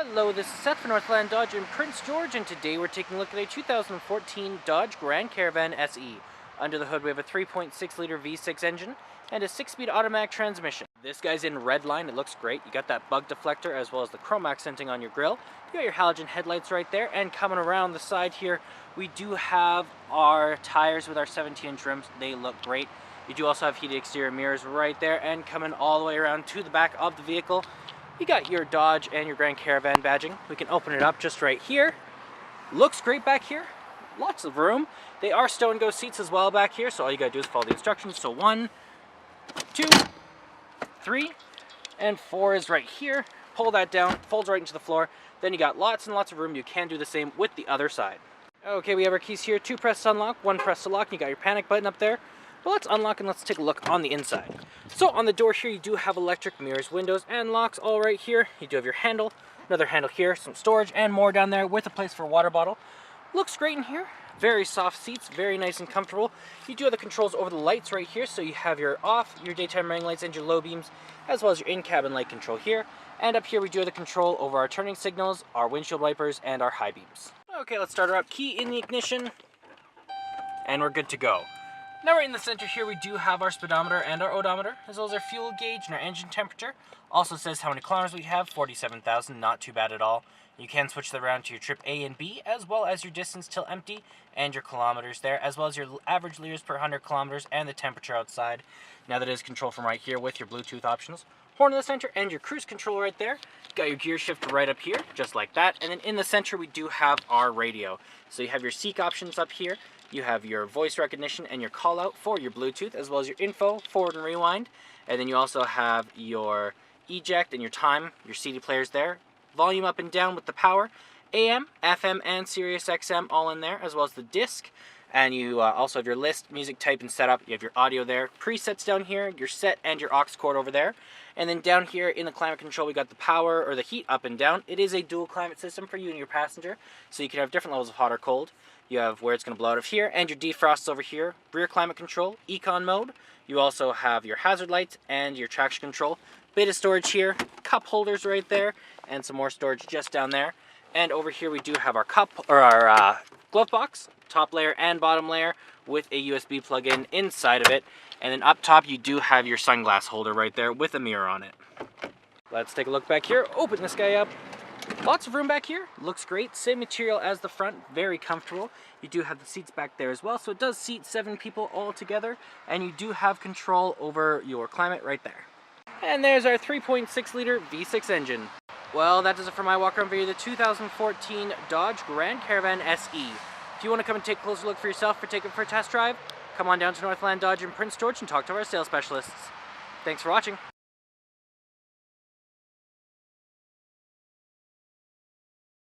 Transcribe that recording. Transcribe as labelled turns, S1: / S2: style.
S1: Hello, this is Seth from Northland Dodge in Prince George, and today we're taking a look at a 2014 Dodge Grand Caravan SE. Under the hood we have a 3.6-liter V6 engine and a 6-speed automatic transmission. This guy's in red line, it looks great. You got that bug deflector as well as the chrome accenting on your grille. You got your halogen headlights right there, and coming around the side here, we do have our tires with our 17-inch rims. They look great. You do also have heated exterior mirrors right there, and coming all the way around to the back of the vehicle, you got your Dodge and your Grand Caravan badging. We can open it up just right here. Looks great back here. Lots of room. They are stow and go seats as well back here, so all you gotta do is follow the instructions. So 1, 2, 3, and 4 is right here. Pull that down, folds right into the floor. Then you got lots and lots of room. You can do the same with the other side. Okay, we have our keys here. 2 press to unlock, 1 press to lock, and you got your panic button up there. Well, let's unlock and let's take a look on the inside. So on the door here, you do have electric mirrors, windows, and locks all right here. You do have your handle, another handle here, some storage, and more down there with a place for a water bottle. Looks great in here. Very soft seats, very nice and comfortable. You do have the controls over the lights right here, so you have your off, your daytime running lights, and your low beams, as well as your in-cabin light control here. And up here, we do have the control over our turning signals, our windshield wipers, and our high beams. Okay, let's start her up. Key in the ignition, and we're good to go. Now right in the center here, we do have our speedometer and our odometer, as well as our fuel gauge and our engine temperature. Also says how many kilometers we have, 47,000, not too bad at all. You can switch that around to your trip A and B, as well as your distance till empty, and your kilometers there, as well as your average liters per 100 kilometers, and the temperature outside. Now that is controlled from right here with your Bluetooth options. Horn in the center, and your cruise control right there. Got your gear shift right up here, just like that. And then in the center, we do have our radio. So you have your seek options up here. You have your voice recognition and your call out for your Bluetooth, as well as your info, forward and rewind. And then you also have your eject and your time, your CD players there. Volume up and down with the power. AM, FM, and Sirius XM all in there, as well as the disc. And you also have your list, music type, and setup. You have your audio there. Presets down here, your set, and your aux cord over there. And then down here in the climate control, we got the power or the heat up and down. It is a dual climate system for you and your passenger, so you can have different levels of hot or cold. You have where it's going to blow out of here, and your defrosts over here. Rear climate control, econ mode. You also have your hazard lights and your traction control. Bit of storage here, cup holders right there, and some more storage just down there. And over here we do have our our glove box, top layer and bottom layer, with a USB plug-in inside of it. And then up top you do have your sunglass holder right there with a mirror on it. Let's take a look back here. Open this guy up. Lots of room back here. Looks great. Same material as the front. Very comfortable. You do have the seats back there as well, so it does seat 7 people all together. And you do have control over your climate right there. And there's our 3.6-liter V6 engine. Well, that does it for my walk-around video of the 2014 Dodge Grand Caravan SE. If you want to come and take a closer look for yourself or take it for a test drive, come on down to Northland Dodge in Prince George and talk to our sales specialists. Thanks for watching.